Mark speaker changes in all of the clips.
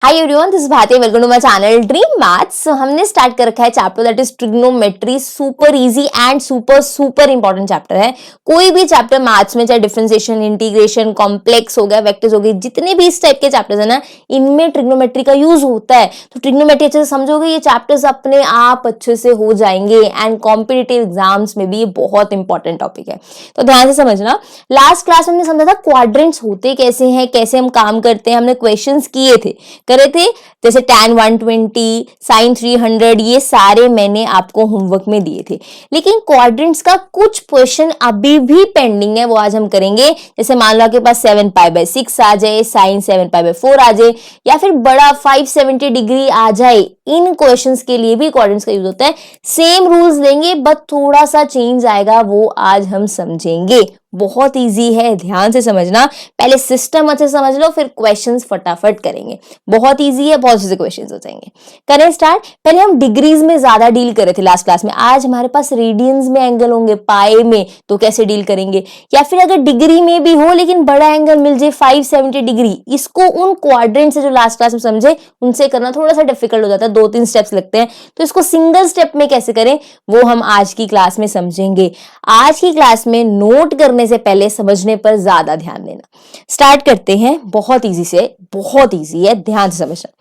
Speaker 1: Hi everyone, this is Bharti, welcome to my channel dream maths. हमने start कर रखा है chapter that is trigonometry. Super easy and super important chapter है। कोई भी चैप्टर मैथ्स में, चाहे डिफरेंशिएशन, इंटीग्रेशन, कॉम्प्लेक्स हो गया, वेक्टर्स हो गए, जितने भी इस टाइप के चैप्टर्स है ना, इनमें ट्रिग्नोमेट्री का यूज होता है। तो ट्रिग्नोमेट्री अच्छे से समझोगे, ये चैप्टर्स अपने आप अच्छे से हो जाएंगे एंड कॉम्पिटिटिव एग्जाम्स में भी ये बहुत इंपॉर्टेंट टॉपिक है, तो ध्यान से समझना। लास्ट क्लास में हमने समझा था क्वाड्रेंट्स होते कैसे हैं, कैसे हम काम करते हैं, हमने क्वेश्चंस किए थे, करे थे, जैसे tan 120, sin 300, ये सारे मैंने आपको होमवर्क में दिए थे। लेकिन क्वाड्रेंट्स का कुछ क्वेश्चन अभी भी पेंडिंग है, वो आज हम करेंगे। जैसे मान लो आपके पास 7π/6 आ जाए, sin 7π/4 आ जाए, या फिर बड़ा 570 डिग्री आ जाए, इन क्वेश्चंस के लिए भी क्वाड्रेंट्स का यूज होता है। सेम रूल्स देंगे बट थोड़ा सा चेंज आएगा, वो आज हम समझेंगे। बहुत इजी है, ध्यान से समझना। पहले सिस्टम अच्छे से समझ लो, फिर क्वेश्चंस फटाफट करेंगे। बहुत इजी है, बहुत से क्वेश्चंस हो जाएंगे। करें स्टार्ट। पहले हम डिग्रीज में ज्यादा डील करे थे लास्ट क्लास में। आज हमारे पास रेडियंस में एंगल होंगे, पाई में, तो कैसे डील करेंगे। या फिर अगर डिग्री में भी हो लेकिन बड़ा एंगल मिल जाए 570 डिग्री, इसको उन क्वाड्रेंट से जो लास्ट क्लास में समझे उनसे करना थोड़ा सा डिफिकल्ट हो जाता है, 2-3 स्टेप्स लगते हैं। तो इसको सिंगल स्टेप में कैसे करें वो हम आज की क्लास में समझेंगे। आज की क्लास में नोट करने से पहले समझने पर ज्यादा ध्यान देना। स्टार्ट करते हैं। बहुत इजी से, बहुत इजी है, ध्यान से समझना।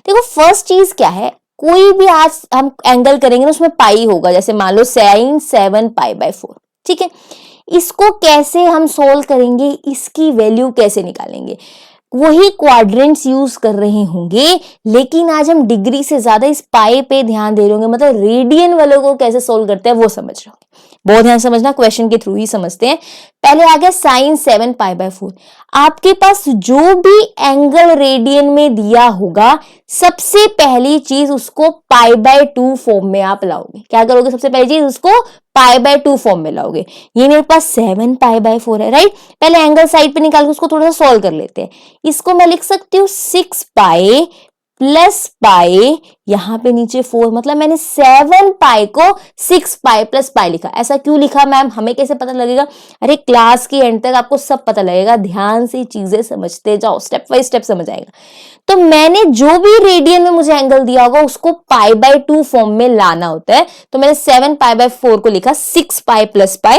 Speaker 1: देखो फर्स्ट चीज क्या है, कोई भी आज हम एंगल करेंगे ना, उसमें पाई होगा। जैसे मान लो sin 7π/4, ठीक है। इसको कैसे हम सोल्व करेंगे, इसकी वैल्यू कैसे निकालेंगे, वही क्वाड्रेंट्स यूज कर रहे होंगे। लेकिन आज हम डिग्री से ज्यादा इस पाई पे ध्यान दे रहे होंगे, मतलब रेडियन वालों को कैसे सोल्व करते हैं वो समझ रहे होंगे। बहुत ध्यान समझना, क्वेश्चन के थ्रू ही समझते हैं। पहले आ गया sin 7π/4। आपके पास जो भी एंगल रेडियन में दिया होगा, सबसे पहली चीज उसको π/2 फॉर्म में आप लाओगे। क्या करोगे, सबसे पहली चीज उसको π/2 फॉर्म में लाओगे। ये मेरे पास 7π/4 है, राइट। पहले एंगल साइड पे निकाल के उसको थोड़ा सा सॉल्व कर लेते हैं। इसको मैं लिख सकती हूँ 6π + π, यहां पे नीचे 4, मतलब मैंने 7π को 6π + π लिखा। ऐसा क्यों लिखा मैम, हमें कैसे पता लगेगा? अरे क्लास के एंड तक आपको सब पता लगेगा, ध्यान से चीजें समझते जाओ, स्टेप बाय स्टेप समझ आएगा। तो मैंने जो भी रेडियन में मुझे एंगल दिया होगा उसको π/2 फॉर्म में लाना होता है। तो मैंने 7π/4 को लिखा 6π + π,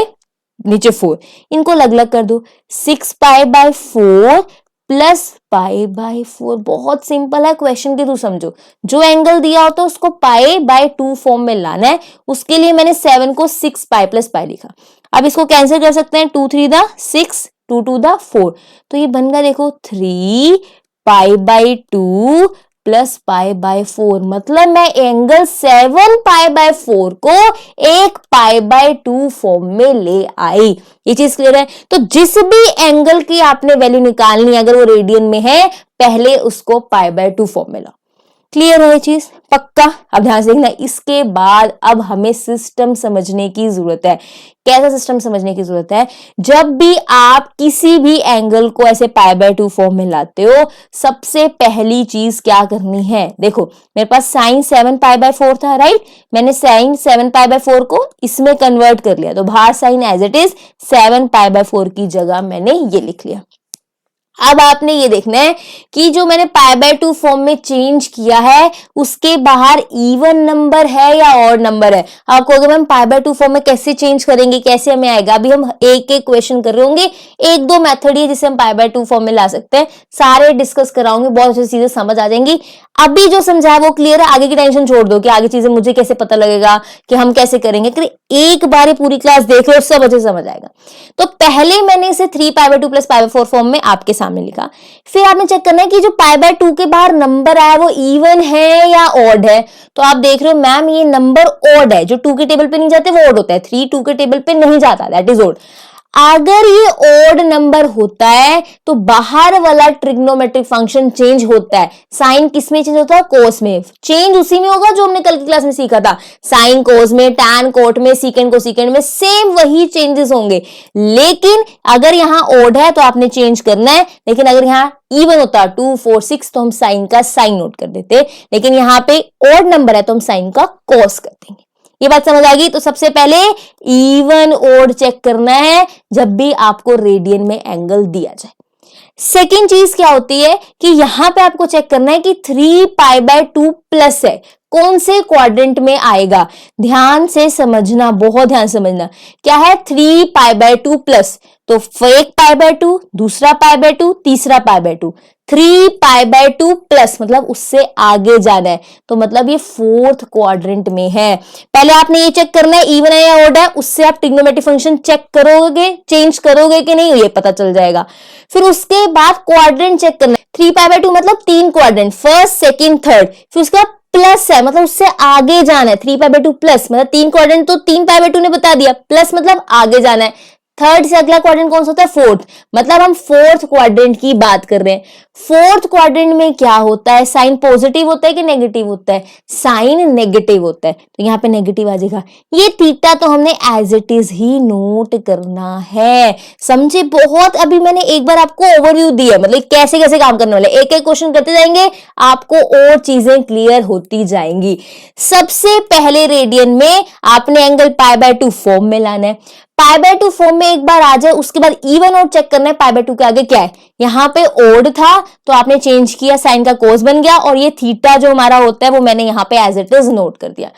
Speaker 1: नीचे 4, इनको अलग अलग कर दो। 6π/4 + π/4, बहुत सिंपल है, क्वेश्चन के थ्रू समझो। जो एंगल दिया होता है उसको π/2 फॉर्म में लाना है। उसके लिए मैंने 7 को 6π + π लिखा। अब इसको कैंसिल कर सकते हैं, 2 3 = 6, 2 2 = 4, तो ये बन गया देखो 3π/2 + π/4। मतलब मैं एंगल 7π/4 को एक π/2 फॉर्म में ले आई। ये चीज क्लियर है। तो जिस भी एंगल की आपने वैल्यू निकालनी है, अगर वो रेडियन में है, पहले उसको π/2 फॉर्म में लाओ। क्लियर है ये चीज, पक्का? अब ध्यान से देखना। इसके बाद अब हमें सिस्टम समझने की जरूरत है। कैसा सिस्टम समझने की जरूरत है? जब भी आप किसी भी एंगल को ऐसे π/2 फॉर्म में लाते हो, सबसे पहली चीज क्या करनी है? देखो मेरे पास sin 7π/4 था, राइट। मैंने sin 7π/4 को इसमें कन्वर्ट कर लिया, तो बाहर साइन एज इट इज 7π/4 की जगह मैंने ये लिख लिया। अब आपने ये देखना है कि जो मैंने π/2 फॉर्म में चेंज किया है उसके बाहर इवन नंबर है या ऑड नंबर है। आप कहोगे मैम π/2 फॉर्म में कैसे चेंज करेंगे, कैसे हमें आएगा? अभी हम एक एक क्वेश्चन कर रहे होंगे, 1-2 मेथड ही जिसे हम π/2 फॉर्म में ला सकते हैं, सारे डिस्कस कराऊंगे, बहुत अच्छी चीजें समझ आ जाएंगी। अभी जो समझाया वो क्लियर है, आगे की टेंशन छोड़ दो कि आगे चीजें मुझे कैसे पता लगेगा कि हम कैसे करेंगे। एक बार पूरी क्लास देख लो, सब अच्छे समझ आएगा। तो पहले मैंने इसे 3π/2 + π/4 फॉर्म में आपके सामने लिखा। फिर आपने चेक करना है कि जो π/2 के बाहर नंबर आया वो इवन है या ऑड है। तो आप देख रहे हो मैम ये नंबर ऑड है, जो 2 के टेबल पे नहीं जाते वो ऑड होता है, 3 2 के टेबल पे नहीं जाता, दैट इज ऑड। अगर ये ऑड नंबर होता है तो बाहर वाला ट्रिग्नोमेट्रिक फंक्शन चेंज होता है। साइन किस में चेंज होता है? कोस में। चेंज उसी में होगा जो हमने कल की क्लास में सीखा था, साइन कोस में, टैन कोट में, सीकेंड कोसेकेंड में, सेम वही चेंजेस होंगे। लेकिन अगर यहाँ ऑड है तो आपने चेंज करना है, लेकिन अगर यहाँ इवन होता 2 4 6 तो हम साइन का साइन नोट कर देते, लेकिन यहाँ पे ऑड नंबर है तो हम साइन का कोस कर देंगे। ये बात समझ आ गई? तो सबसे पहले इवन ओड चेक करना है जब भी आपको रेडियन में एंगल दिया जाए। सेकेंड चीज क्या होती है कि यहां पे आपको चेक करना है कि 3π/2 प्लस है, कौन से क्वाड्रेंट में आएगा। ध्यान से समझना, बहुत ध्यान समझना। क्या है 3π/2 प्लस, तो एक π/2, दूसरा π/2, तीसरा π/2, 3π/2 प्लस मतलब उससे आगे जाना है, तो मतलब ये फोर्थ क्वाड्रेंट में है। पहले आपने ये चेक करना है इवन है या ऑड है, उससे आप ट्रिग्नोमेट्री फंक्शन चेक करोगे, चेंज करोगे कि नहीं ये पता चल जाएगा। फिर उसके बाद क्वाड्रेंट चेक करना है, 3π/2 मतलब 3 क्वाड्रेंट, फर्स्ट सेकंड थर्ड, फिर उसके बाद प्लस है मतलब उससे आगे जाना है, 3π/2 प्लस मतलब 3 क्वाड्रेंट, तो 3π/2 ने बता दिया, प्लस मतलब आगे जाना है। थर्ड से अगला क्वाड्रेंट कौन सा होता है, फोर्थ, मतलब हम फोर्थ क्वाड्रेंट की बात कर रहे हैं। फोर्थ क्वाड्रेंट में क्या होता है, साइन पॉजिटिव होता है कि नेगेटिव होता है, साइन नेगेटिव होता है, तो यहां पे नेगेटिव आ जाएगा। ये थीटा तो हमने एज इट इज ही नोट करना है, समझे। बहुत अभी मैंने एक बार आपको ओवरव्यू दी है, मतलब कैसे कैसे काम करने वाले, एक एक क्वेश्चन करते जाएंगे, आपको और चीजें क्लियर होती जाएंगी। सबसे पहले रेडियन में आपने एंगल π/2 फॉर्म में लाना है, π/2 फॉर्म में एक बार आ जाए, उसके बाद इवन और चेक करना है π/2 के आगे क्या है। यहां पे ओड था तो आपने चेंज किया, साइन का कोस बन गया, और ये थीटा जो हमारा होता है वो मैंने यहां पे एज इट इज नोट कर दिया।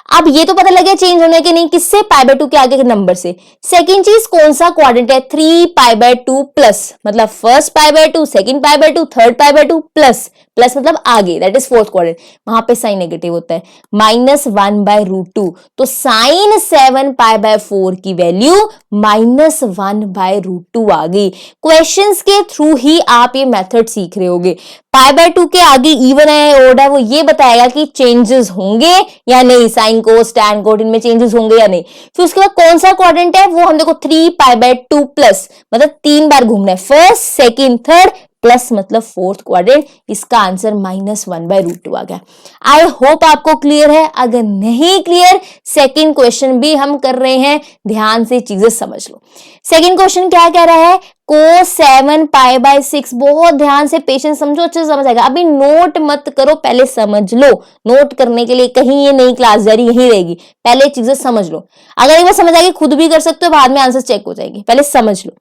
Speaker 1: अब ये तो पता लग गया चेंज होने के नहीं, किससे, π/2 के आगे के नंबर से। सेकंड चीज कौन सा क्वाड्रेंट है, 3π/2 प्लस मतलब first π/2, second pi, third π/2 plus, plus मतलब आगे, दैट इज फोर्थ क्वाड्रेंट, वहां पे साइन नेगेटिव होता है, -1/√2, तो साइन 7π/4 की वैल्यू -1/√2 आ गई। क्वेश्चंस के थ्रू ही आप ये मेथड सीख रहे होगे। π/2 के आगे इवन है ओड है, वो ये बताएगा कि चेंजेस होंगे या नहीं, साइन कोस टैन कोट इनमें चेंजेस होंगे या नहीं। फिर उसके बाद कौन सा क्वाड्रेंट है, वो हम देखो 3π/2 प्लस मतलब 3 बार घूमना है, फर्स्ट सेकंड थर्ड, प्लस मतलब फोर्थ क्वाड्रेंट, इसका आंसर -1/√2 आ गया। आई होप आपको क्लियर है, अगर नहीं क्लियर सेकंड क्वेश्चन भी हम कर रहे हैं, ध्यान से चीजें समझ लो। सेकंड क्वेश्चन क्या कह रहा है, cos 7π/6, बहुत ध्यान से पेशेंस समझो, अच्छे से समझ आएगा। अभी नोट मत करो, पहले समझ लो, नोट करने के लिए कहीं ये नई क्लास जारी यही रहेगी, पहले चीजें समझ लो। अगर एक बार समझ आएगी खुद भी कर सकते हो, बाद में आंसर चेक हो जाएगी, पहले समझ लो।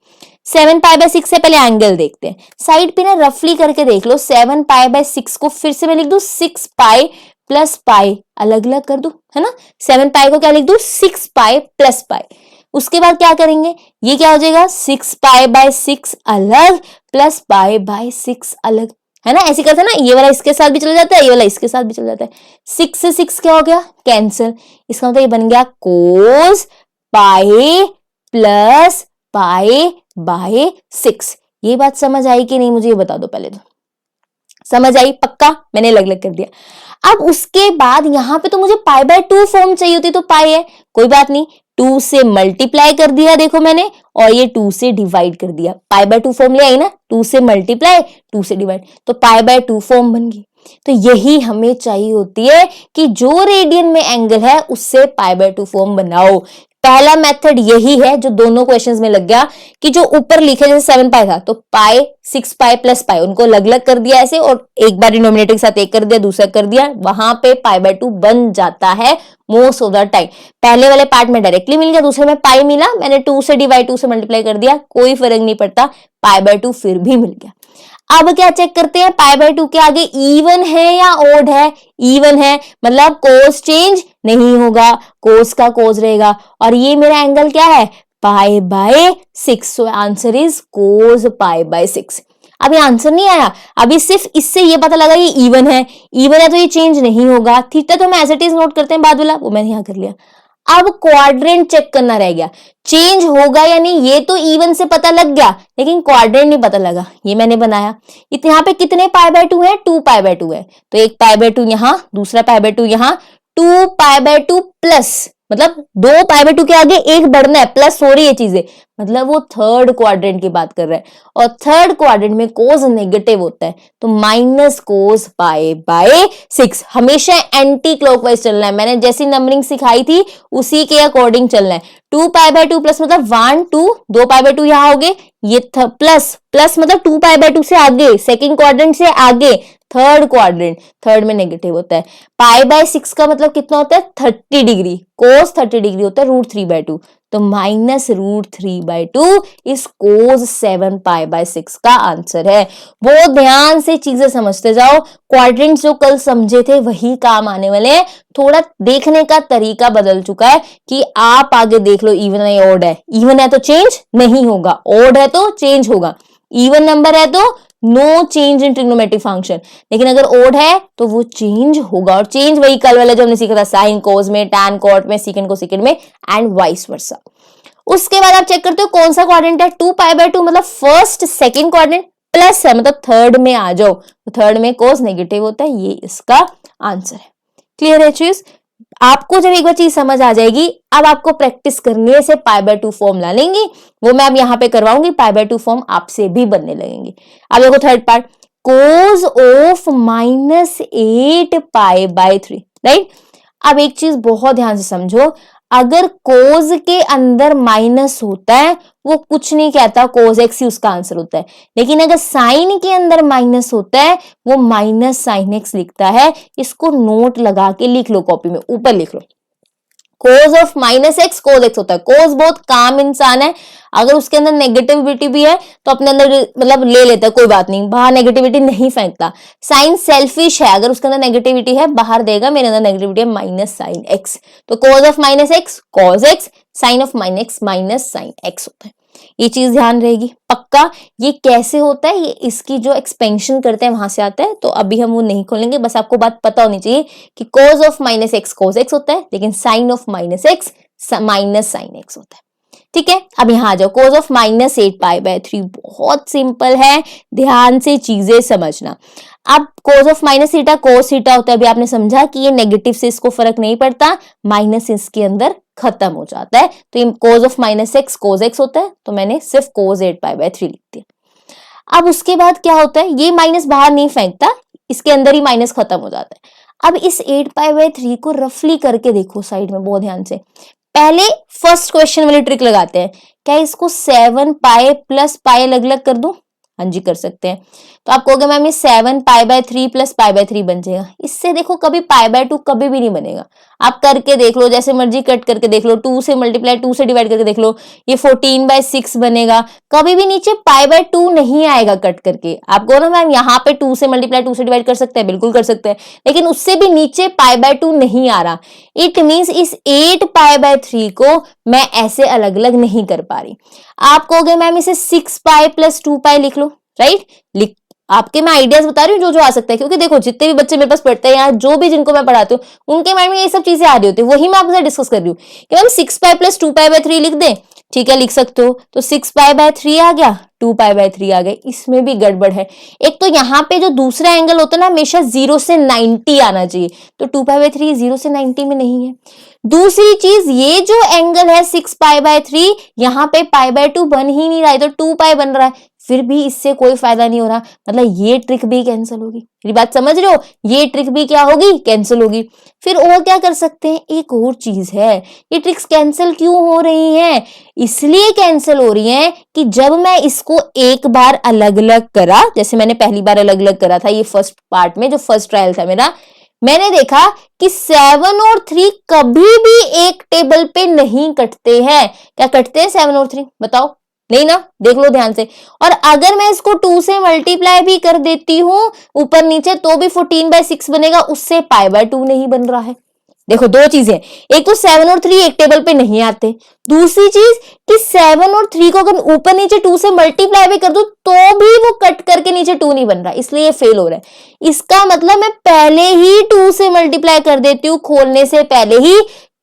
Speaker 1: 7π/6 से पहले एंगल देखते हैं, साइड पे ना रफली करके देख लो। 7π/6 को फिर से मैं लिख दूं 6π प्लस पाई, अलग अलग कर दूं, है ना। 7π को क्या लिख दूं, 6π प्लस पाई। उसके बाद क्या करेंगे, ये क्या हो जाएगा, 6π/6 अलग प्लस π/6 अलग, है ना। ऐसे करते हैं ना, ये वाला इसके साथ भी चला जाता है, ये वाला इसके साथ भी चला जाता है। 6 से 6 क्या हो गया, कैंसिल। इसका मतलब ये बन गया cos पाई प्लस π/6। ये बात समझ आई कि नहीं, मुझे ये बता दो पहले तो। समझ आई पक्का, मैंने अलग अलग कर दिया। अब उसके बाद यहां पे तो मुझे π/2 फॉर्म चाहिए होती, तो पाई है, कोई बात नहीं, 2 से मल्टीप्लाई कर दिया देखो मैंने, और ये 2 से डिवाइड कर दिया। π/2 फॉर्म ले आई ना, 2 से मल्टीप्लाई 2 से डिवाइड, तो π/2 फॉर्म बन गई। तो यही हमें चाहिए होती है कि जो रेडियन में एंगल है उससे π/2 फॉर्म बनाओ। पहला मेथड यही है जो दोनों क्वेश्चंस में लग गया, कि जो ऊपर लिखे जैसे 7π था, तो पाई 6π प्लस पाई, उनको अलग अलग कर दिया ऐसे, और एक बार डिनोमिनेटर के साथ एक कर दिया, दूसरा कर दिया, वहां पे π/2 बन जाता है मोस्ट ऑफ द टाइम। पहले वाले पार्ट में डायरेक्टली मिल गया, दूसरे में पाई मिला, मैंने 2 से डिवाइड 2 से मल्टीप्लाई कर दिया, कोई फर्क नहीं पड़ता, π/2 फिर भी मिल गया। अब क्या चेक करते हैं, π/2 के आगे इवन है या ओड है, इवन है मतलब कोस चेंज नहीं होगा, कोस का कोस रहेगा, और ये मेरा एंगल क्या है, π/6, सो आंसर इज cos π/6। अभी आंसर नहीं आया, अभी सिर्फ इससे ये पता लगा ये इवन है, इवन है तो ये चेंज नहीं होगा। थीटा तो हम एज इट इज नोट करते हैं बाद वाला, वो मैंने यहां कर लिया। अब क्वाड्रेंट चेक करना रह गया, चेंज होगा या नहीं, ये तो इवन से पता लग गया, लेकिन क्वाड्रेंट नहीं पता लगा, ये मैंने बनाया। यहाँ पे कितने π/2 है, 2π/2 है, तो एक π/2 यहां, दूसरा π/2 यहां, 2π/2 प्लस मतलब 2 π/2 के आगे एक बढ़ना है, प्लस हो रही है चीजें, मतलब वो थर्ड क्वाड्रेंट की बात कर रहा है, और थर्ड क्वाड्रेंट में कोस नेगेटिव होता है, तो -cos π/6। हमेशा एंटी क्लॉकवाइज चलना है, मैंने जैसी नंबरिंग सिखाई थी उसी के अकॉर्डिंग चलना है। 2π/2 प्लस मतलब 1 2, 2 π/2 यहां हो गए, ये प्लस प्लस मतलब 2π/2 से आगे, सेकंड क्वाड्रेंट से आगे, थर्ड क्वाड्रेंट, थर्ड में नेगेटिव होता है। पाई बाय 6 का मतलब कितना होता है 30 डिग्री, कोस 30 डिग्री होता है √3/2, तो माइनस √3/2 इस कोस 7 पाई बाय 6 का आंसर है। बहुत ध्यान से चीजें समझते जाओ, क्वाड्रेंट्स जो कल समझे थे वही काम आने वाले हैं, थोड़ा देखने का तरीका बदल चुका है कि आप आगे देख लो इवन है ऑड है, इवन है तो चेंज नहीं होगा, ऑड है तो चेंज होगा, इवन नंबर है तो no change in trigonometric function, लेकिन अगर ओड है तो वो चेंज होगा, और चेंज वही कल वाला जो हमने सीखा था साइन कोस में, टैन कॉट में, सीकेंड को सेकेंड में एंड वाइस वर्सा। उसके बाद आप चेक करते हो कौन सा क्वाड्रेंट है, 2π/2 मतलब फर्स्ट सेकंड क्वाड्रेंट, प्लस है मतलब थर्ड में आ जाओ, तो थर्ड में कोस नेगेटिव होता है, ये इसका आंसर है। क्लियर है चीज? आपको जब एक बार चीज समझ आ जाएगी, अब आपको प्रैक्टिस करने से π/2 फॉर्म ला लेंगी, वो मैं अब यहाँ पे करवाऊंगी, π/2 फॉर्म आपसे भी बनने लगेंगे। अब देखो third part, cos of -8π/3, right. अब एक चीज बहुत ध्यान से समझो, अगर कोस के अंदर माइनस होता है वो कुछ नहीं कहता, कोस एक्स ही उसका आंसर होता है, लेकिन अगर साइन के अंदर माइनस होता है वो माइनस साइन एक्स लिखता है। इसको नोट लगा के लिख लो, कॉपी में ऊपर लिख लो, cos of -x cos x होता है। कोस बहुत काम इंसान है, अगर उसके अंदर नेगेटिविटी भी है तो अपने अंदर मतलब ले लेता है, कोई बात नहीं, बाहर नेगेटिविटी नहीं फेंकता। साइन सेल्फिश है, अगर उसके अंदर नेगेटिविटी है बाहर देगा, मेरे अंदर नेगेटिविटी है माइनस साइन एक्स, तो cos of -x cos x, sine of -x minus sine x होता है। ये चीज ध्यान रहेगी पक्का। ये कैसे होता है, ये इसकी जो एक्सपेंशन करते हैं वहां से आता है, तो अभी हम वो नहीं खोलेंगे, बस आपको बात पता होनी चाहिए कि cos of -x cos x होता है, लेकिन sine of -x minus sine x होता है। ठीक है, अब यहां आ जाओ, कोस ऑफ -8π/3 बहुत सिंपल है, ध्यान से चीजें समझना। अब cos of minus theta cos theta होता है, अभी आपने समझा कि ये नेगेटिव से इसको फर्क नहीं पड़ता, माइनस इसके अंदर खत्म हो जाता है, तो ये कोस ऑफ -x कोस एक्स होता है, तो मैंने सिर्फ कोस 8π/3 लिख दिया। अब उसके बाद क्या होता है, ये माइनस बाहर नहीं फेंकता, इसके अंदर ही माइनस खत्म हो जाता है। अब इस 8π/3 को रफली करके देखो साइड में, बहुत ध्यान से। पहले फर्स्ट क्वेश्चन वाली ट्रिक लगाते हैं, क्या इसको 7π + π अलग अलग कर दूं? हाँ जी कर सकते हैं। तो आप कहोगे मैम ये 7π/3 + π/3 बन जाएगा, इससे देखो कभी π/2 कभी भी नहीं बनेगा। आप करके देख लो, जैसे मर्जी कट करके देख लो, 2 से मल्टीप्लाई 2 से डिवाइड करके देख लो, ये 14/6 बनेगा, कभी भी नीचे π/2 नहीं आएगा कट करके। आप कहो ना मैम यहाँ पे 2 से मल्टीप्लाई 2 से डिवाइड कर सकते हैं, बिल्कुल कर सकते हैं, लेकिन उससे भी नीचे π/2 नहीं आ रहा। इट मीन्स इस 8π/3 को मैं ऐसे अलग अलग नहीं कर पा रही। आप कहोगे मैम इसे 6π + 2π लिख लो, राइट। लिख, आपके मैं आइडियाज बता रही हूँ जो जो आ सकता है, क्योंकि देखो जितने भी बच्चे मेरे पास पढ़ते हैं, यहाँ जो भी जिनको मैं पढ़ाती हूँ उनके माइंड में ये सब चीजें आ रही होती है, वही मैं आपसे डिस्कस कर रही हूँ कि मैम 6π + 2π/3 लिख दें। ठीक है लिख सकते हो, तो 6π/3 आ गया, 2π/3 आ गया। इसमें भी गड़बड़ है, एक तो यहाँ पे जो दूसरा एंगल होता है ना हमेशा 0 से 90 आना चाहिए, तो 2π/3 0 से 90 में नहीं है। दूसरी चीज, ये जो एंगल है 6π/3, यहाँ पे π/2 बन ही नहीं रहा है, तो 2π बन रहा है, फिर भी इससे कोई फायदा नहीं हो रहा, मतलब ये ट्रिक भी कैंसिल होगी। मेरी बात समझ रहे हो, ये ट्रिक भी क्या होगी, कैंसिल होगी। फिर और क्या कर सकते हैं, एक और चीज है, ये ट्रिक्स कैंसिल क्यों हो रही हैं, इसलिए कैंसिल हो रही हैं कि जब मैं इसको एक बार अलग अलग करा, जैसे मैंने पहली बार अलग अलग करा था ये फर्स्ट पार्ट में, जो फर्स्ट ट्रायल था मेरा, मैंने देखा कि 7 और 3 कभी भी एक टेबल पे नहीं कटते हैं। क्या कटते हैं 7 और 3, बताओ? नहीं ना, देख लो ध्यान से। और अगर मैं इसको 2 से मल्टीप्लाई भी कर देती हूं ऊपर नीचे, तो भी 14/6 बनेगा, उससे π/2 नहीं बन रहा है। देखो दो चीजें, एक तो 7 और 3 एक टेबल पे नहीं आते, दूसरी चीज कि 7 और 3 को अगर ऊपर नीचे 2 से मल्टीप्लाई भी कर दूं तो भी वो कट करके नीचे 2 नहीं बन रहा, इसलिए ये फेल हो रहा है। इसका मतलब मैं पहले ही 2 से मल्टीप्लाई कर देती हूँ खोलने से पहले ही,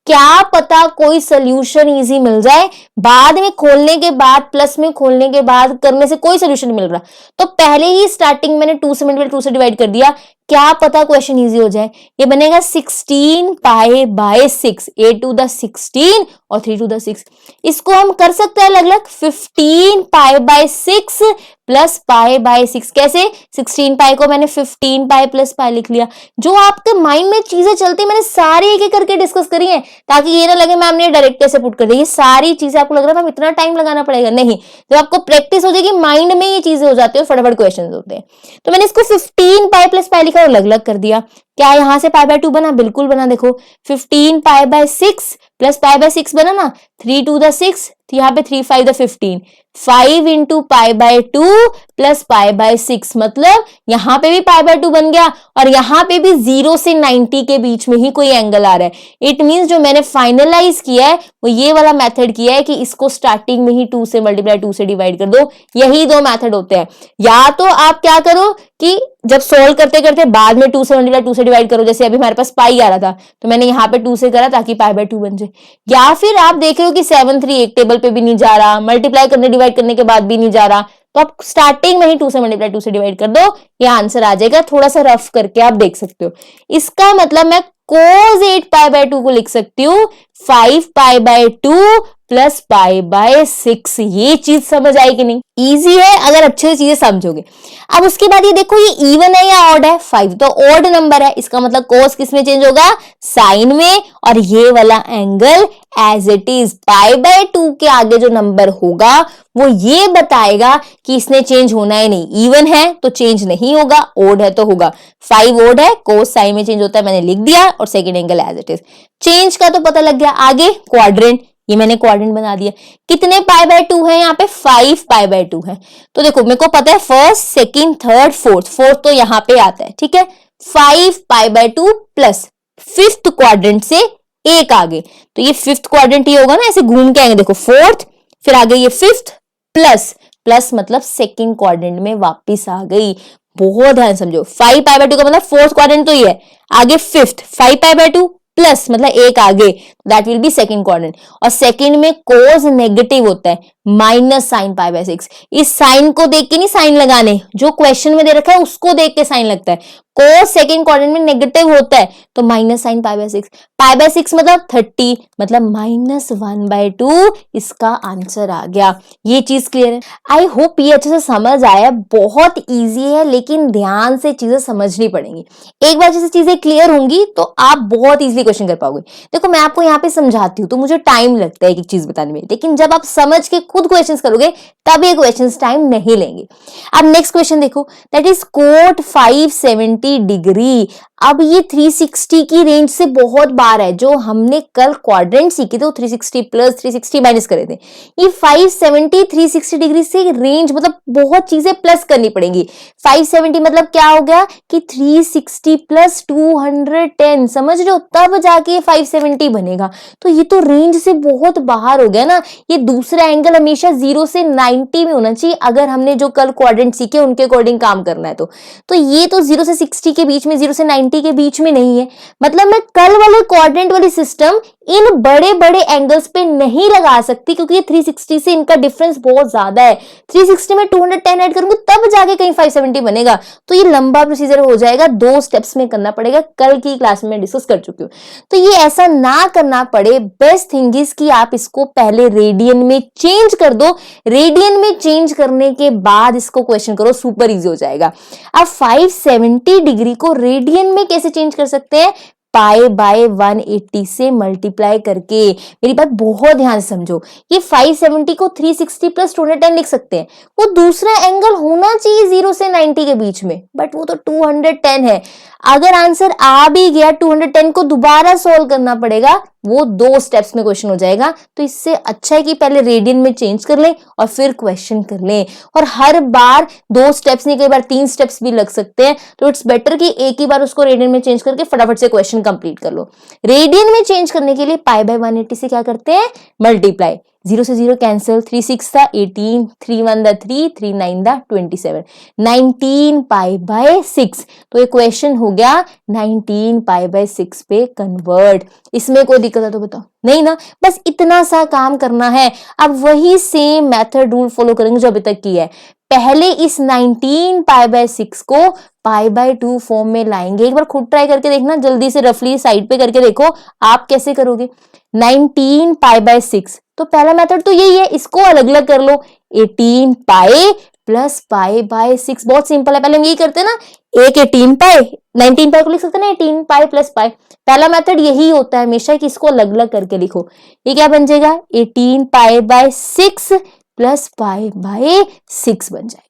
Speaker 1: क्या पता कोई सोल्यूशन इजी मिल जाए, बाद में खोलने के बाद, प्लस में खोलने के बाद करने से कोई सोल्यूशन मिल रहा, तो पहले ही स्टार्टिंग मैंने 2 से मल्टीप्लाई 2 से डिवाइड कर दिया, क्या पता क्वेश्चन इजी हो जाए। ये बनेगा 16π/6, 8 to the 16 और 3 to the 6। इसको हम कर सकते हैं अलग अलग, 15π/6 प्लस पाई बाय 6। कैसे? 16 पाई को मैंने 15 पाई प्लस पाई लिख लिया। जो आपके माइंड में चीजें चलती मैंने सारी एक एक करके डिस्कस करी है, ताकि ये ना लगे मैम ने डायरेक्ट कैसे पुट कर दी। ये सारी चीजें आपको लग रहा है मैम इतना टाइम लगाना पड़ेगा, नहीं, जब आपको प्रैक्टिस हो जाएगी माइंड में ये चीजें हो जाती है, फटाफट क्वेश्चन होते हैं। तो मैंने इसको 15 पाई प्लस पाई लिखा और अलग अलग कर दिया। क्या यहां से पाई बाय 2 बना? बिल्कुल बना। देखो 15 pi by 6 plus pi bye 6 बना ना, 3 2 द 6, यहाँ पे 3 5 the 15, 5 into pi by 2 plus pi bye 6, मतलब यहां पे भी पाई बाय 2 बन गया और यहां पे भी 0 से 90 के बीच में ही कोई एंगल आ रहा है। इट मींस जो मैंने फाइनलाइज किया है वो ये वाला मेथड किया है कि इसको स्टार्टिंग में ही 2 से मल्टीप्लाई 2 से डिवाइड कर दो। यही दो मेथड होते हैं। या तो आप क्या करो कि जब सोल्व करते करते बाद में 2 से मल्टीप्लाई 2 से डिवाइड करो, जैसे अभी हमारे पास पाई आ रहा था तो मैंने यहाँ पे 2 से करा ताकि पाई बाय 2 बन जाए। या फिर आप देख रहे हो कि 7 3 एक टेबल पे भी नहीं जा रहा, मल्टीप्लाई करने डिवाइड करने के बाद भी नहीं जा रहा, तो आप स्टार्टिंग में ही 2 से मल्टीप्लाई 2 से डिवाइड कर दो, ये आंसर आ जाएगा। थोड़ा सा रफ करके आप देख सकते हो। इसका मतलब मैं cos 8 पाई बाय 2 को लिख सकती हूँ 5 पाई बाय 2 प्लस पाई बाय 6। ये चीज समझ आई कि नहीं? इजी है अगर अच्छे से चीजें समझोगे। अब उसके बाद ये देखो ये इवन है या ऑड है? 5 तो ऑड नंबर है, इसका मतलब cos किस में चेंज होगा? साइन में। और ये वाला angle as it is pi by 2 के आगे जो नंबर होगा वो ये बताएगा कि इसने चेंज होना है नहीं। इवन है तो चेंज नहीं होगा, ओड है तो होगा। 5 ओड है, कोस साइन में चेंज होता है, मैंने लिख दिया, और second angle as it is. Change का तो पता लग गया। आगे क्वाड्रेंट, ये मैंने क्वाड्रेंट बना दिया। कितने पाई बाय 2 है यहाँ पे? 5 पाई बाय 2 है। तो देखो मेरे को पता है फर्स्ट सेकंड थर्ड फोर्थ तो यहाँ पे आता है, ठीक है। 5 पाई बाय 2 प्लस फिफ्थ क्वाड्रेंट से एक आगे, तो ये फिफ्थ क्वाड्रेंट ये होगा ना, ऐसे घूम के आएंगे। देखो फोर्थ, फिर आगे ये फिफ्थ, प्लस मतलब सेकंड क्वाड्रेंट में वापस आ गई। बहुत ध्यान समझो। 5 पाई बाय 2 का मतलब फोर्थ क्वाड्रेंट तो ये है, आगे फिफ्थ, 5 पाई बाय 2 प्लस मतलब एक आगे, that will B second quadrant. और सेकंड में कोस नेगेटिव होता है, माइनस साइन पाई बाय 6। इस साइन को देख के नहीं साइन लगाने, जो क्वेश्चन में दे रखा है उसको देख के साइन लगता है। कोस सेकंड क्वाड्रेंट में नेगेटिव होता है तो minus sine pi by 6। Pi by 6 मतलब 30, मतलब -1/2 इसका आंसर आ गया। ये चीज क्लियर है? आई होप ये अच्छे से समझ आया। बहुत इजी है लेकिन ध्यान से चीजें समझनी पड़ेंगी। एक बार जैसे चीजें क्लियर होंगी तो आप बहुत इजीली क्वेश्चन कर पाओगे। देखो मैं आपको यहाँ पे समझाती हूँ तो मुझे टाइम लगता है एक एक चीज बताने में, लेकिन जब आप समझ के खुद क्वेश्चन करोगे तब ये क्वेश्चन टाइम नहीं लेंगे। अब नेक्स्ट क्वेश्चन देखो, दैट इज कोट 570 डिग्री। अब ये 360 की रेंज से बहुत बाहर है। जो हमने कल क्वाड्रेंट सीखे थे 360 प्लस 360 माइनस करे थे, ये 570 360 डिग्री से रेंज, मतलब बहुत चीजें प्लस करनी पड़ेंगी। 570 मतलब क्या हो गया कि 360 प्लस 210, समझ रहे हो, तब जाके ये 570 बनेगा। तो ये तो रेंज से बहुत बाहर हो गया ना। ये दूसरा एंगल हमेशा 0 से 90 में होना चाहिए अगर हमने जो कल क्वाड्रेंट सीखे उनके अकॉर्डिंग काम करना है। तो ये तो 0 से 60 के बीच में, 0 से 90 के बीच में नहीं है। मतलब मैं कल वाले क्वाड्रेंट वाली सिस्टम इन बड़े बड़े एंगल्स पे नहीं लगा सकती, क्योंकि ये 360 से इनका डिफरेंस बहुत ज्यादा है। 360 में 210 ऐड करूंगी तब जाके कहीं 570 बनेगा। तो ये लंबा प्रोसीजर हो जाएगा, 2 स्टेप्स में करना पड़ेगा। कल की क्लास में डिस्कस कर चुकी हूँ। तो ये ऐसा ना करना पड़े, बेस्ट थिंग इज कि आप इसको पहले रेडियन में चेंज कर दो। रेडियन में चेंज करने के बाद इसको क्वेश्चन करो, सुपर इजी हो जाएगा। अब 570 डिग्री को रेडियन में कैसे चेंज कर सकते हैं? पाई बाय 180 से मल्टीप्लाई करके। मेरी बात बहुत ध्यान से समझो। ये 570 को 360 प्लस 210 लिख सकते हैं। वो दूसरा एंगल होना चाहिए 0 से 90 के बीच में, बट वो तो 210 है। अगर आंसर आ भी गया 210 को दोबारा सोल्व करना पड़ेगा, वो 2 स्टेप्स में क्वेश्चन हो जाएगा। तो इससे अच्छा है कि पहले रेडियन में चेंज कर लें और फिर क्वेश्चन कर लें। और हर बार 2 स्टेप्स नहीं, कई बार 3 स्टेप्स भी लग सकते हैं। तो इट्स बेटर कि एक ही बार उसको रेडियन में चेंज करके फटाफट से क्वेश्चन कंप्लीट कर लो। रेडियन में चेंज करने के लिए पाई बाय 180 से क्या करते हैं? मल्टीप्लाई। 0 से 0 कैंसिल, 3 6 था 18, 3 1 दा 3, 3 9 दा 27, 19 पाई बाय 6। तो ये क्वेश्चन हो गया 19 पाई बाय 6 पे कन्वर्ट। इसमें कोई दिक्कत है तो बताओ? नहीं ना, बस इतना सा काम करना है। अब वही सेम मेथड रूल फॉलो करेंगे जो अभी तक किया है। पहले इस 19 पाई बाय 6 को पाई बाय 2 फॉर्म में लाएंगे। एक बार खुद ट्राई करके देखना, जल्दी से रफली साइड पे करके देखो आप कैसे करोगे। 19 पाई बाय 6, तो पहला मेथड तो यही है, इसको अलग अलग कर लो। 18 पाई प्लस पाई बाय 6। बहुत सिंपल है, पहले हम यही करते हैं ना, एक 18 पाई, 19 पाई को लिख सकते हैं ना 18 पाई प्लस पाई। पहला मेथड यही होता है हमेशा कि इसको अलग अलग करके लिखो। ये क्या बन जाएगा, 18 pi by 6 plus pi bye 6 बन जाएगा।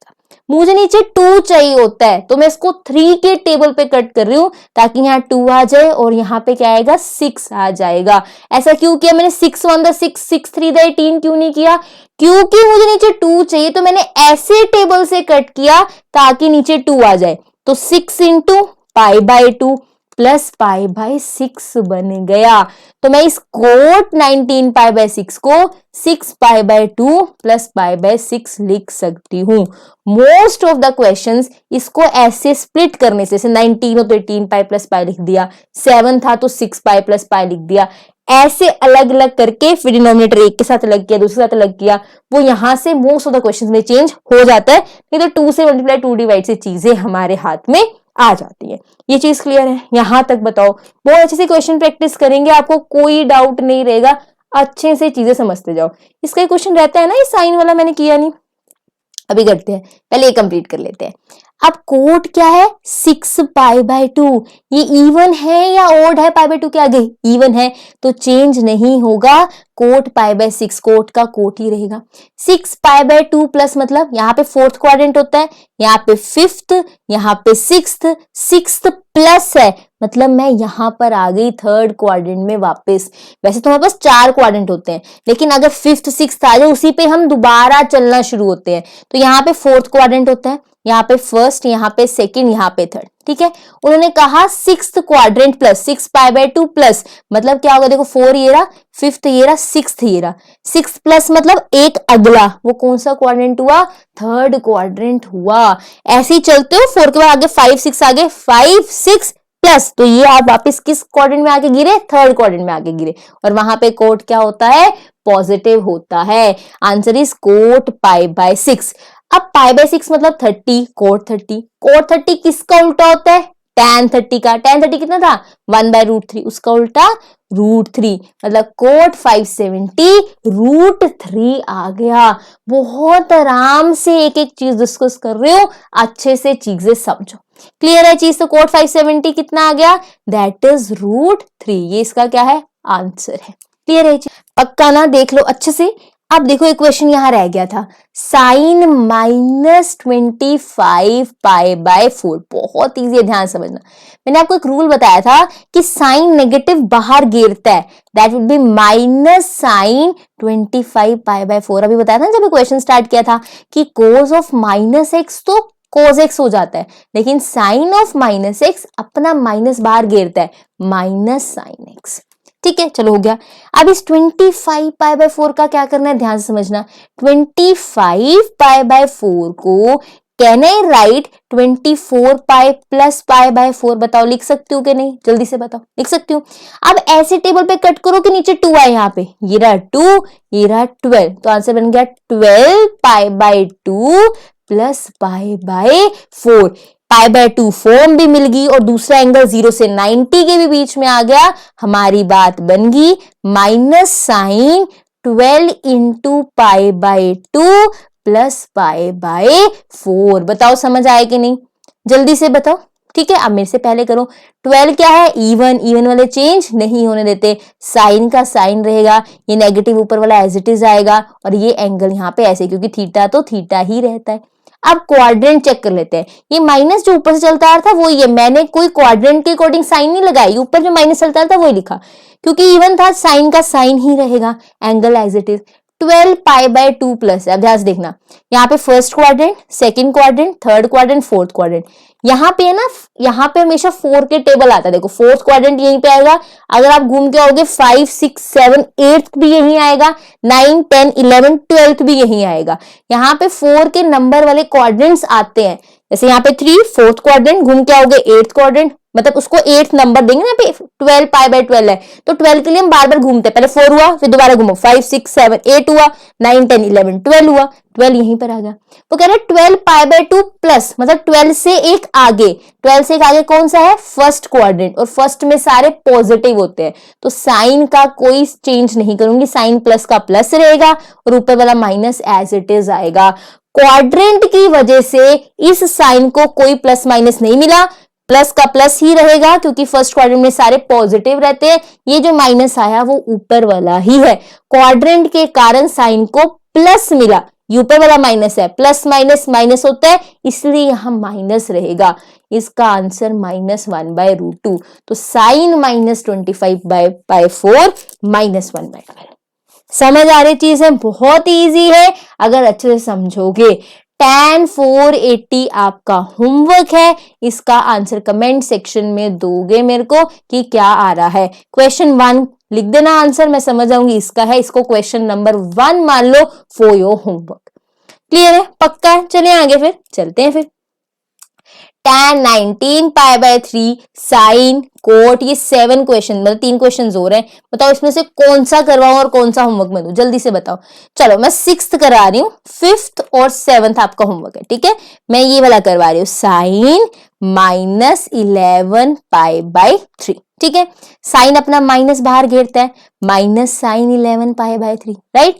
Speaker 1: मुझे नीचे 2 चाहिए होता है तो मैं इसको 3 के टेबल पे कट कर रही हूं ताकि यहाँ 2 आ जाए और यहाँ पे क्या आएगा, 6 आ जाएगा। ऐसा क्यों किया मैंने, 6 1 द 6, 6 3 द 18 क्यों नहीं किया, क्योंकि मुझे नीचे 2 चाहिए तो मैंने ऐसे टेबल से कट किया ताकि नीचे 2 आ जाए। तो 6 into pi by 2 plus pi bye 6 बन गया। तो मैं इस कोट 19 पाई बाय 6 को 6 पाई बाय 2 प्लस पाई बाय 6 लिख सकती हूँ। मोस्ट ऑफ द क्वेश्चंस इसको ऐसे स्प्लिट करने से, जैसे 19 हो तो 18 पाई प्लस पाई लिख दिया, 7 था तो 6 पाई प्लस पाई लिख दिया, ऐसे अलग अलग करके फिर डिनोमिनेटर एक के साथ अलग किया, दूसरे साथ अलग किया, वो यहां से मोस्ट ऑफ द क्वेश्चंस में चेंज हो जाता है। नहीं तो 2 से मल्टीप्लाई 2 डिवाइड से चीजें हमारे हाथ में आ जाती है। ये चीज क्लियर है, यहां तक बताओ। बहुत अच्छे से क्वेश्चन प्रैक्टिस करेंगे, आपको कोई डाउट नहीं रहेगा, अच्छे से चीजें समझते जाओ। इसका क्वेश्चन रहता है ना, ये साइन वाला मैंने किया नहीं, अभी करते हैं, पहले ये कंप्लीट कर लेते हैं। अब कोट क्या है, 6 पाई बाय 2, ये इवन है या ओड है, पाई बाय 2 के आगे इवन है तो चेंज नहीं होगा, कोट पाई बाय 6 कोट का कोट ही रहेगा। 6 पाई बाय 2 प्लस मतलब यहाँ पे फोर्थ क्वाड्रेंट होता है, यहाँ पे फिफ्थ, यहाँ पे सिक्स्थ प्लस है, मतलब मैं यहां पर आ गई थर्ड क्वाड्रेंट में वापस। वैसे तो हमारे पास 4 क्वाड्रेंट होते हैं, लेकिन अगर फिफ्थ सिक्स्थ आ जाए उसी पे हम दोबारा चलना शुरू होते हैं। तो यहाँ पे फोर्थ क्वाड्रेंट होता है, यहाँ पे फर्स्ट, यहाँ पे सेकंड, यहाँ पे थर्ड, ठीक है। उन्होंने कहा sixth quadrant plus 6 pi by 2 plus मतलब क्या होगा, देखो 4 ये रहा, फिफ्थ ये रहा, सिक्स्थ ये रहा, 6 प्लस मतलब एक अगला, वो कौन सा क्वाड्रेंट हुआ, थर्ड क्वाड्रेंट हुआ। ऐसे ही चलते हो, 4 के बाद आगे 5 6 आगे 5 6 प्लस, तो ये आप वापस किस क्वाड्रेंट में आके गिरे, थर्ड क्वाड्रेंट में आके गिरे, और वहां पे कोट क्या होता है, पॉजिटिव होता है। Answer is coat pi by 6। अब पाई बाय 6 मतलब 30, कोट 30, कोट 30 किसका उल्टा होता है, tan 30 का, tan 30 कितना था, 1/√3, उसका उल्टा √3, मतलब कोट 570 √3 आ गया। बहुत आराम से एक एक चीज डिस्कस कर रहे हो, अच्छे से चीजें समझो। क्लियर है चीज, तो कोट 570 कितना आ गया, दैट इज √3, ये इसका क्या है, आंसर है। क्लियर है चीज, पक्का ना, देख लो अच्छे से। अब देखो एक क्वेश्चन यहां रह गया था, साइन -25 पाई बाय 4, बहुत इजी है, ध्यान समझना। मैंने आपको एक रूल बताया था कि साइन नेगेटिव बाहर गिरता है, that would be minus sine 25 pi by 4। अभी बताया था ना जब क्वेश्चन स्टार्ट किया था कि कोस ऑफ -x तो cos x हो जाता है, लेकिन साइन ऑफ -x अपना माइनस बाहर गिरता है, माइनस साइन x। ठीक है, चलो हो गया। अब इस 25 पाई बाय 4 का क्या करना है, ध्यान से समझना। 25 पाई बाय 4 को can I right 24 pi plus pi by 4, बताओ लिख सकती हूँ कि नहीं, जल्दी से बताओ, लिख सकती हूँ। अब ऐसे टेबल पे कट करो कि नीचे 2 आए, यहाँ पे ये रहा 2, ये रहा 12, तो आंसर बन गया 12 pi by 2 plus pi by 4। Pi by 2 form भी मिल गई और दूसरा एंगल 0 से 90 के भी बीच में आ गया, हमारी बात बन गई minus sine 12 into pi by 2 plus pi by 4। बताओ समझ आए कि नहीं, जल्दी से बताओ। ठीक है, अब मेरे से पहले करो। 12 क्या है, इवन, इवन वाले चेंज नहीं होने देते, साइन का साइन रहेगा, ये नेगेटिव ऊपर वाला एज इट इज आएगा, और ये एंगल यहाँ पे ऐसे, क्योंकि थीटा तो थीटा ही रहता है। अब क्वाड्रेंट चेक कर लेते हैं। ये माइनस जो ऊपर से चलता आ रहा था वही है, मैंने कोई क्वाड्रेंट के अकॉर्डिंग साइन नहीं लगाई, ऊपर जो माइनस चलता था वही लिखा, क्योंकि इवन था, साइन का साइन ही रहेगा, angle as it is. 12 pi by 2 plus, अब ध्यान से देखना, यहाँ पे first quadrant, second quadrant, third quadrant, fourth quadrant, यहाँ पे है ना, यहाँ पे हमेशा 4 के टेबल आता है। देखो फोर्थ क्वाड्रेंट यहीं पे आएगा, अगर आप घूम के आओगे 5 6 7 8 भी यहीं आएगा, 9 10 11 12 भी यहीं आएगा। यहाँ पे 4 के नंबर वाले क्वाड्रेंट्स आते हैं, जैसे यहाँ पे 3 फोर्थ क्वाड्रेंट, घूम के आओगे 8th क्वाड्रेंट, मतलब उसको 8th नंबर देंगे ना, पे 12 पाई बाय 12 है, तो 12 के लिए हम बार बार घूमते हैं, पहले 4 हुआ, फिर दोबारा घूमो, 5 6 7 8 हुआ, 9 10 11 12 हुआ, 12 यहीं पर आ गया। वो कह रहे 12 पाई बाय 2 प्लस, मतलब 12 से एक आगे, 12 से एक आगे कौन सा है, फर्स्ट क्वाड्रेंट, और फर्स्ट में सारे पॉजिटिव होते हैं, तो साइन का कोई चेंज नहीं करूंगी, साइन प्लस का प्लस रहेगा और ऊपर वाला माइनस एज इट इज आएगा। क्वाड्रेंट की वजह से इस साइन को कोई प्लस माइनस नहीं मिला, प्लस का प्लस ही रहेगा क्योंकि फर्स्ट क्वाड्रेंट में सारे पॉजिटिव रहते हैं। ये जो माइनस आया वो ऊपर वाला ही है, क्वाड्रेंट के कारण साइन को प्लस मिला, ये ऊपर वाला माइनस है, प्लस माइनस माइनस होता है इसलिए यहां माइनस रहेगा। इसका आंसर -1/√2। तो साइन -25/4 -1/12। समझ आ रही चीज है, बहुत इजी है अगर अच्छे से समझोगे। tan 480 आपका होमवर्क है, इसका आंसर कमेंट सेक्शन में दोगे मेरे को कि क्या आ रहा है। क्वेश्चन 1 लिख देना आंसर, मैं समझ जाऊंगी इसका है, इसको क्वेश्चन नंबर 1 मान लो फॉर योर होमवर्क। क्लियर है, पक्का है। चलिए आगे फिर चलते हैं। फिर tan 19π/3 साइन कोट, ये 7 क्वेश्चन, मतलब 3 क्वेश्चन हो रहे हैं। बताओ इसमें से कौन सा करवाऊं और कौन सा होमवर्क में दूं, जल्दी से बताओ। चलो मैं 6th करा रही हूँ, 5th और 7th आपका होमवर्क है, ठीक है। मैं ये वाला करवा रही हूँ, साइन -11π/3, ठीक है। साइन अपना माइनस बाहर घेरता है, माइनस साइन 11π/3, राइट।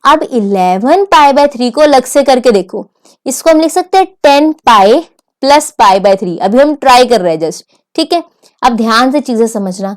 Speaker 1: अब 11π/3 को अलग से करके देखो, इसको हम लिख सकते हैं 10π + π/3। अभी हम ट्राई कर रहे हैं जस्ट, ठीक है। अब ध्यान से चीजें समझना,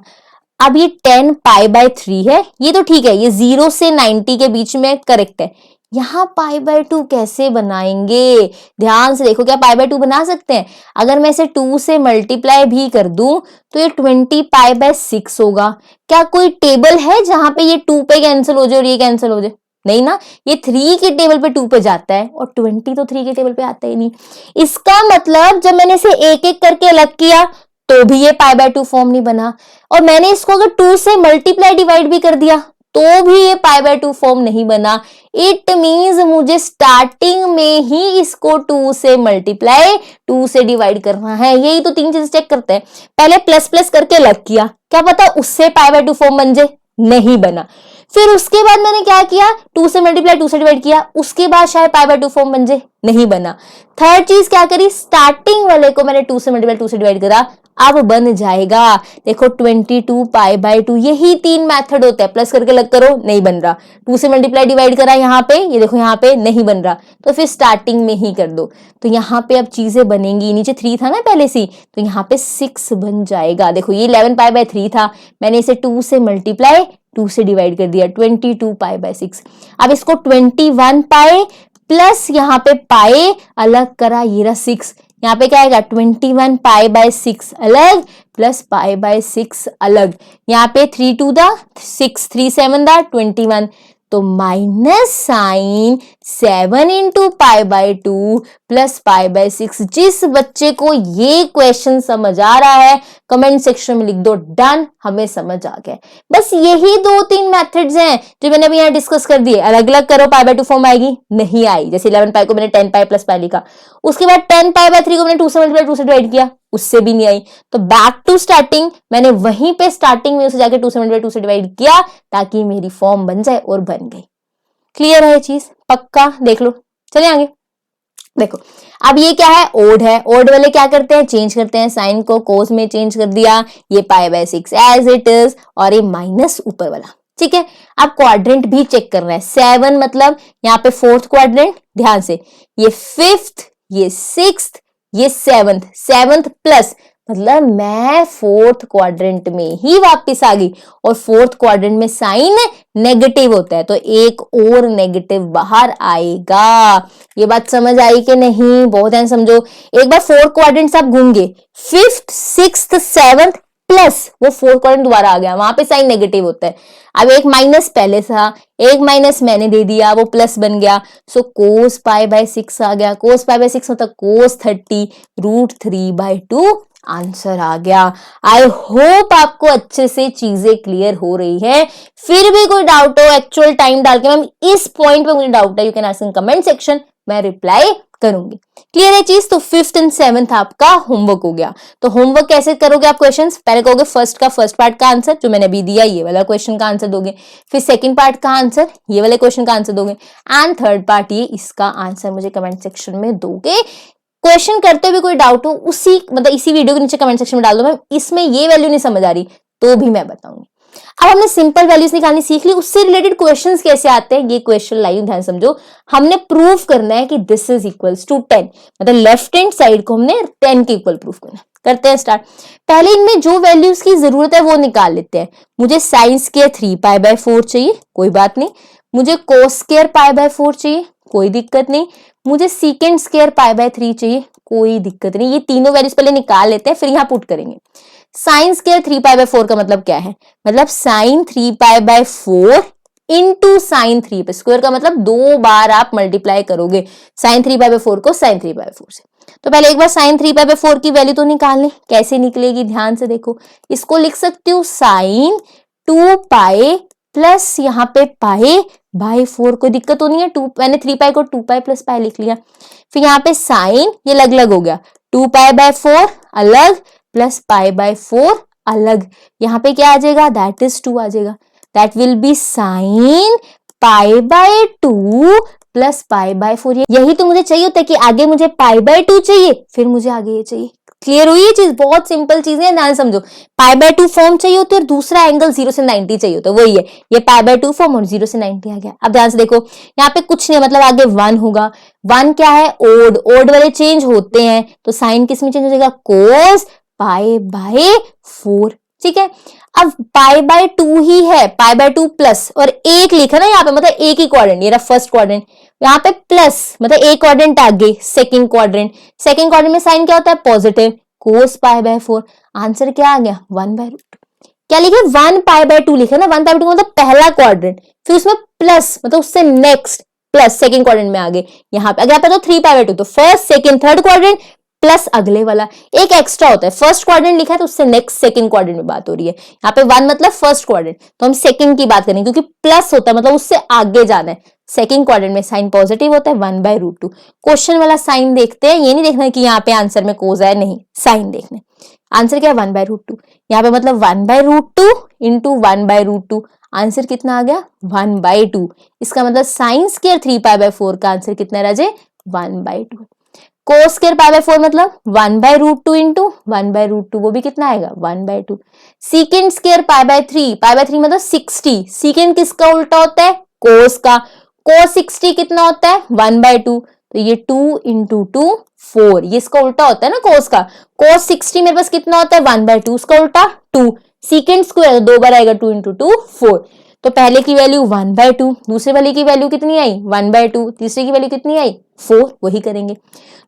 Speaker 1: अब ये 10π/3 है, ये तो ठीक है, ये 0 से 90 के बीच में करेक्ट है। यहां π/2 कैसे बनाएंगे, ध्यान से देखो। क्या π/2 बना सकते हैं? अगर मैं इसे 2 से मल्टीप्लाई भी कर दूं तो ये 20π/6 होगा। क्या कोई टेबल है जहां पे ये 2 पे कैंसिल हो जाए और ये कैंसिल हो जाए? नहीं ना, ये 3 के टेबल पे 2 पे जाता है और 20 तो 3 के टेबल पे आता ही नहीं। इसका मतलब जब मैंने इसे एक एक करके अलग किया तो भी ये π/2 फॉर्म नहीं बना, और मैंने इसको अगर 2 से मल्टीप्लाई डिवाइड भी कर दिया तो भी ये π/2 फॉर्म नहीं बना। इट मींस मुझे स्टार्टिंग में ही इसको 2 से मल्टीप्लाई 2 से डिवाइड करना है। यही तो 3 चीजें चेक करते हैं। पहले प्लस प्लस करके अलग किया, क्या पता उससे π/2 फॉर्म बन जाए, नहीं बना। फिर उसके बाद मैंने क्या किया, 2 से मल्टीप्लाई 2 से डिवाइड किया, उसके बाद शायद π/2 फॉर्म बन जाए, नहीं बना। थर्ड चीज क्या करी, स्टार्टिंग वाले को मैंने 2 से मल्टीप्लाई 2 से डिवाइड करा, अब बन जाएगा। देखो 22π/2, यही 3 मेथड होता है। प्लस करके अलग करो, नहीं बन रहा। 2 से मल्टीप्लाई डिवाइड करा यहाँ पे, ये देखो यहाँ पे नहीं बन रहा, तो फिर स्टार्टिंग में ही कर दो। तो यहाँ पे अब चीजें बनेंगी, नीचे 3 था ना पहले से, तो यहाँ पे 6 बन जाएगा। देखो ये 11π/3 था, मैंने इसे 2 से मल्टीप्लाई 2 से डिवाइड कर दिया, 22π/6। अब इसको 21π प्लस यहाँ पे पाए अलग करा, ये रहा 6। यहाँ पे क्या आएगा, 21π/6 अलग प्लस π/6 अलग। यहाँ पे 3 2 दा 6, 3 7 दा 21, तो माइनस साइन 7 × π/2 प्लस π/6। जिस बच्चे को ये क्वेश्चन समझ आ रहा है कमेंट सेक्शन में लिख दो डन, हमें समझ आ गया। बस यही 2-3 मेथड्स हैं जो मैंने अभी यहाँ डिस्कस कर दिए। अलग अलग करो π/2 फॉर्म आएगी, नहीं आई। जैसे 11π को मैंने 10π + π लिखा, उसके बाद 10π/3 को मैंने 2 से मल्टीप्लाई 2 से डिवाइड किया, उससे भी नहीं आई। तो बैक टू स्टार्टिंग, मैंने वहीं पे स्टार्टिंग में उसे जाके 2 से मल्टीप्लाई 2 से डिवाइड किया ताकि मेरी फॉर्म बन जाए, और बन गई। क्लियर है चीज, पक्का? देख लो, चलिए आगे देखो। अब ये क्या है, ओड है। ओड वाले क्या करते हैं, चेंज करते हैं, साइन को कोस में चेंज कर दिया, ये π/6 एज इट इज, और ये माइनस ऊपर वाला, ठीक है। अब क्वाड्रेंट भी चेक करना है। 7 मतलब यहाँ पे 4th क्वाड्रेंट, ध्यान से, ये 5th, ये 6th, ये 7th प्लस, मतलब मैं 4th क्वाड्रेंट में ही वापस आ गई, और 4th क्वाड्रेंट में साइन नेगेटिव होता है, तो एक और नेगेटिव बाहर आएगा। ये बात समझ आई कि नहीं? बहुत ध्यान समझो। एक बार 4th क्वाड्रेंट आप घूमेंगे, 5th 6th 7th प्लस वो 4th क्वाड्रेंट दोबारा आ गया, वहां पे साइन नेगेटिव होता है। अब एक माइनस पहले था, एक माइनस मैंने दे दिया, वो प्लस बन गया, सो cos π/6 आ गया। cos π/6 मतलब cos 30 √3/2 आंसर आ गया। आई होप आपको अच्छे से चीजें क्लियर हो रही है। फिर भी कोई डाउट हो एक्चुअल टाइम डाल के, मैम इस पॉइंट पे मुझे डाउट है, you can ask in comment section, मैं रिप्लाई करूंगी। क्लियर है चीज? तो 5th और 7th आपका होमवर्क हो गया। तो होमवर्क कैसे करोगे आप क्वेश्चंस? पहले कहोगे फर्स्ट पार्ट का आंसर जो मैंने अभी दिया, ये वाला क्वेश्चन का आंसर दोगे। फिर सेकंड पार्ट का आंसर, ये वाले क्वेश्चन का आंसर दोगे। एंड थर्ड पार्ट, ये इसका आंसर मुझे कमेंट सेक्शन में दोगे। क्वेश्चन करते हुए कोई डाउट हो, उसी मतलब इसी वीडियो के नीचे कमेंट सेक्शन में डाल दो, मैम इसमें ये वैल्यू नहीं समझ आ रही, तो भी मैं बताऊंगी। अब हमने सिंपल वैल्यूज निकालनी सीख ली, उससे रिलेटेड क्वेश्चंस कैसे आते हैं ये क्वेश्चन लाइव ध्यान समझो। हमने प्रूव करना है कि दिस इज इक्वल्स टू 10, मतलब लेफ्ट हैंड साइड को हमने 10 के इक्वल प्रूव करना है। करते हैं स्टार्ट। पहले इनमें जो वैल्यूज की जरूरत है वो निकाल लेते हैं। मुझे साइन स्क्वायर 3π/4 चाहिए, कोई बात नहीं। मुझे कोस स्क्वायर π/4 चाहिए, कोई दिक्कत नहीं। मुझे सीकेंड स्क्वायर π/3 चाहिए, कोई दिक्कत नहीं। ये तीनों वैल्यूज पहले निकाल लेते हैं, फिर यहाँ पुट करेंगे। साइन स्क्वायर 3π/4 का मतलब क्या है, मतलब साइन 3π/4 इंटू साइन 3 स्क्वायर का मतलब 2 बार आप मल्टीप्लाई करोगे साइन 3π/4 को साइन 3π/4 से। तो पहले एक बार साइन 3π/4 की वैल्यू तो निकाल लें, कैसे निकलेगी ध्यान से देखो। इसको लिख सकती हूँ साइन 2π प्लस यहाँ पे π/4, कोई दिक्कत तो नहीं है। मैंने 3π को 2π प्लस π लिख लिया। फिर यहाँ पे साइन ये अलग अलग हो गया, 2π/4 अलग प्लस π/4 अलग। यहाँ पे क्या आ जाएगा, दैट इज 2 आ जाएगा। That will be sine π/2 plus π/4। यही तो मुझे चाहिए होता है कि आगे मुझे π/2 चाहिए, फिर मुझे आगे ये चाहिए। क्लियर हुई ये चीज, बहुत सिंपल चीज है, ध्यान समझो। π/2 फॉर्म चाहिए होती है और दूसरा एंगल 0 से 90 चाहिए होता है, वही है ये π/2 फॉर्म और 0 से 90 आ गया। अब ध्यान से देखो, यहाँ पे कुछ नहीं, मतलब आगे 1 होगा। 1 क्या है, ओड वाले चेंज होते हैं, तो साइन किस में चेंज हो जाएगा, कोस π/4। ठीक है, अब π/2 ही है, π/2 प्लस और एक लिखा ना यहाँ पे, मतलब एक ही क्वाड्रेंट, ये रहा फर्स्ट क्वाड्रेंट, यहाँ पे प्लस मतलब एक क्वाड्रेंट आगे सेकंड क्वाड्रेंट। सेकंड क्वाड्रेंट में साइन क्या होता है, पॉजिटिव, कोस π/4। आंसर क्या आ गया, 1/2। क्या लिखे, 1π/2 लिखा ना, 1π/2 मतलब पहला क्वाड्रेंट, फिर उसमें प्लस मतलब उससे नेक्स्ट प्लस सेकंड क्वाड्रेंट में आगे। यहाँ पे अगर यहाँ पे तो 3π/2, तो first second third quadrant plus अगले वाला एक एक्स्ट्रा होता है। फर्स्ट क्वाड्रेंट लिखा है तो उससे नेक्स्ट सेकंड क्वाड्रेंट में बात हो रही है। यहाँ पे 1 मतलब फर्स्ट क्वाड्रेंट, तो हम सेकंड की बात करेंगे क्योंकि प्लस होता है मतलब उससे आगे जाना है। सेकंड क्वाड्रेंट में साइन पॉजिटिव होता है, 1/√2। क्वेश्चन वाला साइन देखते हैं, ये नहीं देखना कि यहाँ पे आंसर में कोस है, नहीं, साइन देखने। आंसर क्या है, 1/√2। यहाँ पे मतलब 1/√2 इंटू 1/√2, आंसर कितना आ गया, 1/2। इसका मतलब साइन स्क्वायर 3π/4 का आंसर कितना रह जाए, 1/2। कोस स्क्वायर π/4 मतलब 1/√2 इंटू 1/√2, वो भी कितना आएगा, 1/2। सीकेंड स्क्वायर π/3 मतलब 60, सीकेंड किसका उल्टा होता है, कोस का। कोस 60 कितना होता है, 1/2, तो ये 2 इंटू 2 4, ये इसका उल्टा होता है ना कोस का। कोस 60 मेरे पास कितना होता है, 1/2, उसका उल्टा 2। सीकेंड स्क्वायर 2 बार आएगा, 2 इंटू 2 4। तो पहले की वैल्यू 1/2, दूसरे वाले की वैल्यू कितनी आई, 1/2, तीसरे की वैल्यू कितनी आई, 4, वही करेंगे।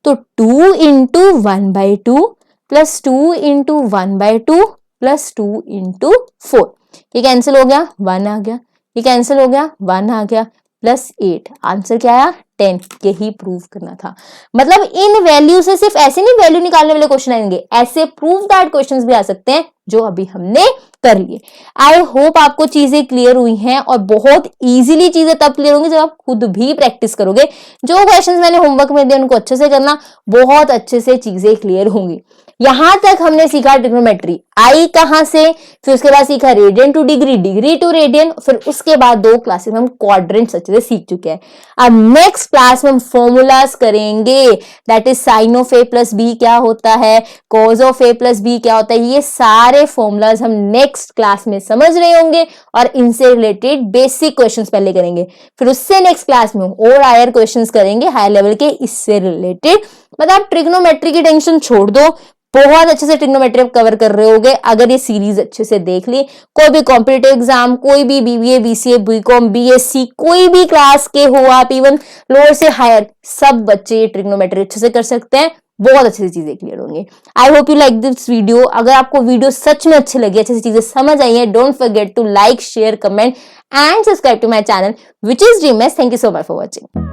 Speaker 1: तो 2 into 1/2 plus 2 into 1/2 plus 2 into 4, ये कैंसिल हो गया, 1 आ गया, ये कैंसिल हो गया, 1 आ गया, प्लस 8, आंसर क्या आया, 10। यही प्रूव करना था। मतलब इन वैल्यू से सिर्फ ऐसे नहीं वैल्यू निकालने वाले क्वेश्चन आएंगे, ऐसे प्रूव दैट क्वेश्चंस भी आ सकते हैं जो अभी हमने कर लिए। आई होप आपको चीजें क्लियर हुई हैं, और बहुत इजीली चीजें तब क्लियर होंगी जब आप खुद भी प्रैक्टिस करोगे। जो क्वेश्चंस मैंने होमवर्क में दिए उनको अच्छे से करना, बहुत अच्छे से चीजें क्लियर होंगी। यहां तक हमने सीखा ट्रिग्नोमेट्री, आई कहां से, फिर उसके बाद सीखा radian to degree, degree to radian, फिर उसके बाद 2 क्लासेस में हम क्वाड्रेंट्स अच्छे से सीख चुके हैं। अब नेक्स्ट क्लास में हम फॉर्मूलाज करेंगे, that is sine of A plus B क्या होता है, cos of A plus B क्या होता है, ये सारे फॉर्मूलाज हम नेक्स्ट क्लास में समझ रहे होंगे, और इनसे रिलेटेड बेसिक क्वेश्चंस पहले करेंगे, फिर उससे नेक्स्ट क्लास में और हायर क्वेश्चंस करेंगे हायर लेवल के इससे रिलेटेड। मतलब ट्रिग्नोमेट्री की टेंशन छोड़ दो, बहुत अच्छे से ट्रिग्नोमेट्री कवर कर रहे होगे अगर ये सीरीज अच्छे से देख ली। कोई भी कॉम्पिटिटिव एग्जाम, कोई भी बीबीए, बीसीए, बीकॉम, बीएससी, कोई भी क्लास के हो आप, इवन लोअर से हायर, सब बच्चे ये ट्रिग्नोमेट्री अच्छे से कर सकते हैं, बहुत अच्छे से चीजें क्लियर होंगी। I hope you like this video. अगर आपको वीडियो सच में अच्छी लगी, अच्छे से चीजें समझ आई है, don't forget to like, share, comment and subscribe to my channel which is dream maths. Thank you so much for watching.